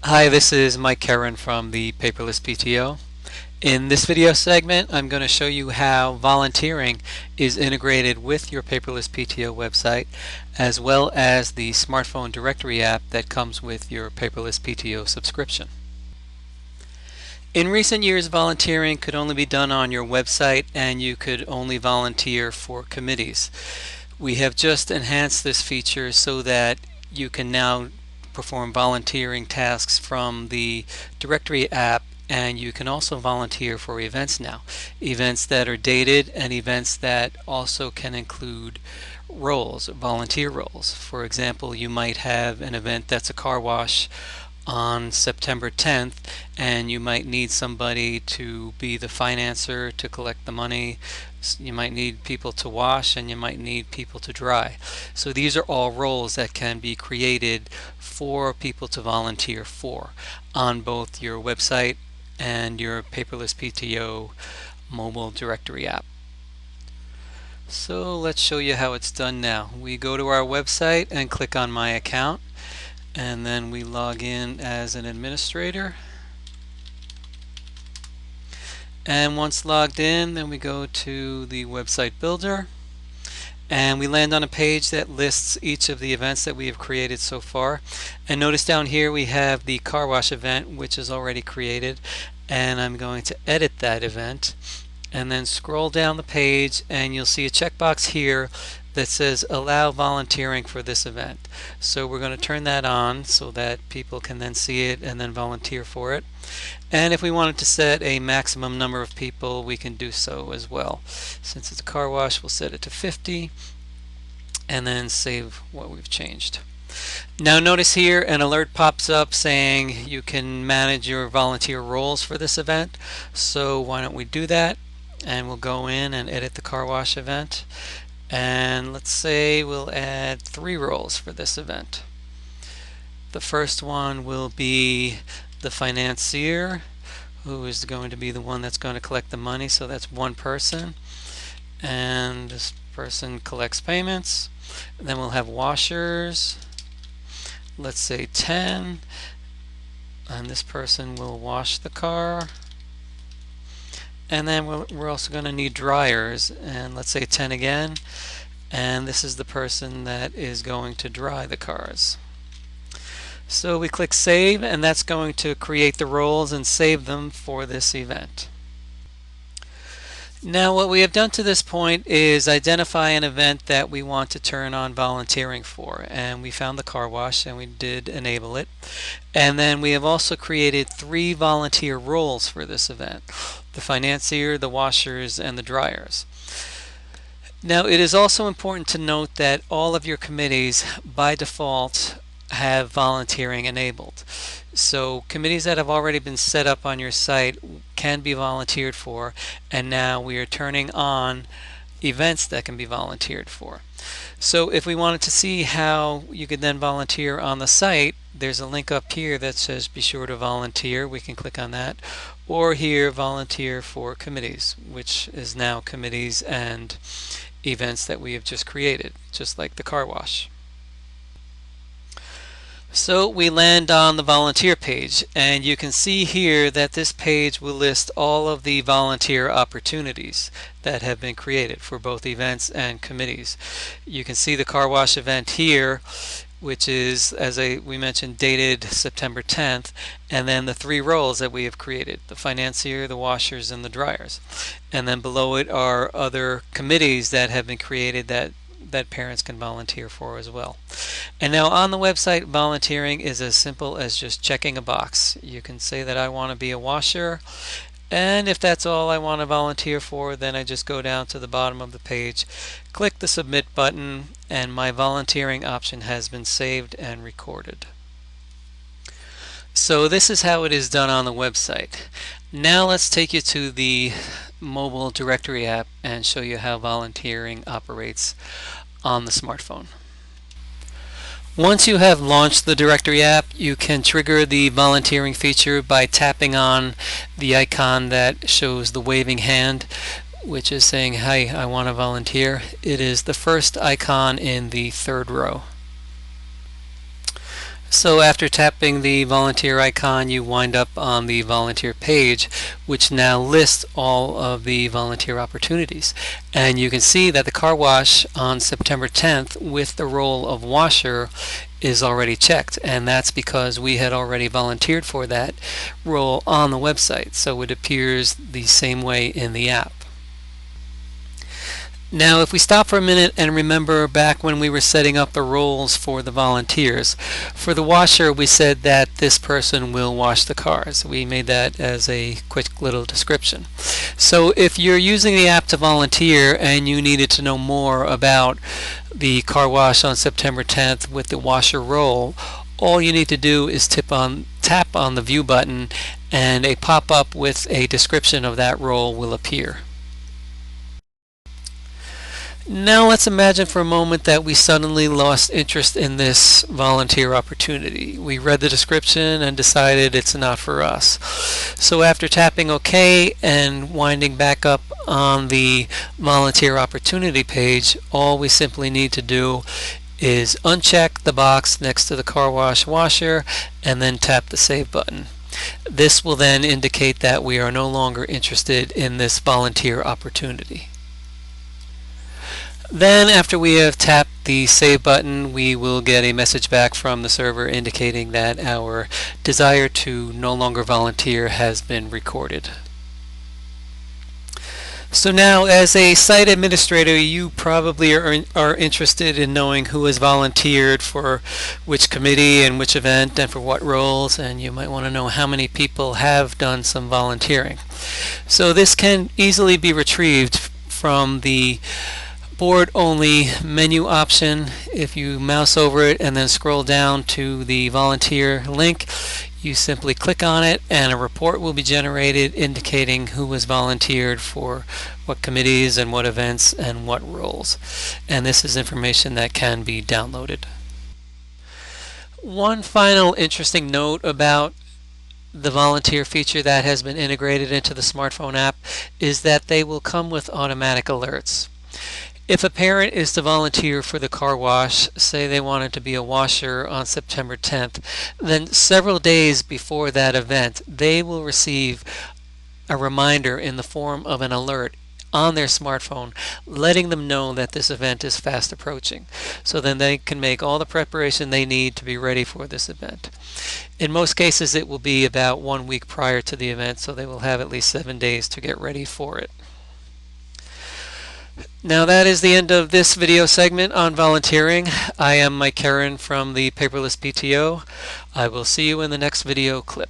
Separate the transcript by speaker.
Speaker 1: Hi, this is Mike Karen from the Paperless PTO. In this video segment, I'm going to show you how volunteering is integrated with your Paperless PTO website, as well as the smartphone directory app that comes with your Paperless PTO subscription. In recent years, volunteering could only be done on your website, and you could only volunteer for committees. We have just enhanced this feature so that you can now perform volunteering tasks from the directory app, and you can also volunteer for events now. Events that are dated and events that also can include roles, volunteer roles. For example, you might have an event that's a car wash on September 10th, and you might need somebody to be the financer to collect the money. You might need people to wash, and you might need people to dry. So these are all roles that can be created for people to volunteer for on both your website and your Paperless PTO mobile directory app. So let's show you how it's done now. We go to our website and click on My Account, and then we log in as an administrator. And once logged in, then we go to the website builder, and we land on a page that lists each of the events that we have created so far. And notice down here we have the car wash event, which is already created, and I'm going to edit that event, and then scroll down the page, and you'll see a checkbox here that says allow volunteering for this event. So we're going to turn that on so that people can then see it and then volunteer for it. And if we wanted to set a maximum number of people, we can do so as well. Since it's a car wash, we'll set it to 50 and then save what we've changed. Now notice here an alert pops up saying you can manage your volunteer roles for this event. So why don't we do that? And we'll go in and edit the car wash event. And let's say we'll add 3 roles for this event. The first one will be the financier, who is going to be the one that's going to collect the money, so that's one person. And this person collects payments. And then we'll have washers, let's say 10, and this person will wash the car. And then we're also going to need dryers, and let's say 10 again, and this is the person that is going to dry the cars. So we click save, and that's going to create the roles and save them for this event. Now what we have done to this point is identify an event that we want to turn on volunteering for, and we found the car wash and we did enable it. And then we have also created 3 volunteer roles for this event: the financier, the washers, and the dryers. Now it is also important to note that all of your committees by default have volunteering enabled. So committees that have already been set up on your site can be volunteered for, and now we are turning on events that can be volunteered for. So if we wanted to see how you could then volunteer on the site, there's a link up here that says be sure to volunteer. We can click on that, or here volunteer for committees, which is now committees and events that we have just created, just like the car wash. So we land on the volunteer page, and you can see here that this page will list all of the volunteer opportunities that have been created for both events and committees. You can see the car wash event here, which is, as we mentioned, dated September 10th, and then the 3 roles that we have created: the financier, the washers, and the dryers. And then below it are other committees that have been created that parents can volunteer for as well. And now on the website, volunteering is as simple as just checking a box. You can say that I want to be a washer, and if that's all I want to volunteer for, then I just go down to the bottom of the page, click the submit button, and my volunteering option has been saved and recorded. So this is how it is done on the website. Now let's take you to the mobile directory app and show you how volunteering operates on the smartphone. Once you have launched the directory app, you can trigger the volunteering feature by tapping on the icon that shows the waving hand, which is saying, "Hi, I want to volunteer." It is the first icon in the 3rd row. So after tapping the volunteer icon, you wind up on the volunteer page, which now lists all of the volunteer opportunities. And you can see that the car wash on September 10th with the role of washer is already checked, and that's because we had already volunteered for that role on the website, so it appears the same way in the app. Now if we stop for a minute and remember back when we were setting up the roles for the volunteers, for the washer we said that this person will wash the cars. We made that as a quick little description. So if you're using the app to volunteer and you needed to know more about the car wash on September 10th with the washer role, all you need to do is tap on the view button and a pop-up with a description of that role will appear. Now let's imagine for a moment that we suddenly lost interest in this volunteer opportunity. We read the description and decided it's not for us. So after tapping OK and winding back up on the volunteer opportunity page, all we simply need to do is uncheck the box next to the car wash washer and then tap the save button. This will then indicate that we are no longer interested in this volunteer opportunity. Then after we have tapped the save button, we will get a message back from the server indicating that our desire to no longer volunteer has been recorded. So now as a site administrator, you probably are interested in knowing who has volunteered for which committee and which event and for what roles, and you might want to know how many people have done some volunteering. So this can easily be retrieved from the board only menu option. If you mouse over it and then scroll down to the volunteer link, you simply click on it and a report will be generated indicating who was volunteered for what committees and what events and what roles. And this is information that can be downloaded. One final interesting note about the volunteer feature that has been integrated into the smartphone app is that they will come with automatic alerts. If a parent is to volunteer for the car wash, say they wanted to be a washer on September 10th, then several days before that event, they will receive a reminder in the form of an alert on their smartphone letting them know that this event is fast approaching. So then they can make all the preparation they need to be ready for this event. In most cases it will be about 1 week prior to the event, so they will have at least 7 days to get ready for it. Now that is the end of this video segment on volunteering. I am Mike Karen from the Paperless PTO. I will see you in the next video clip.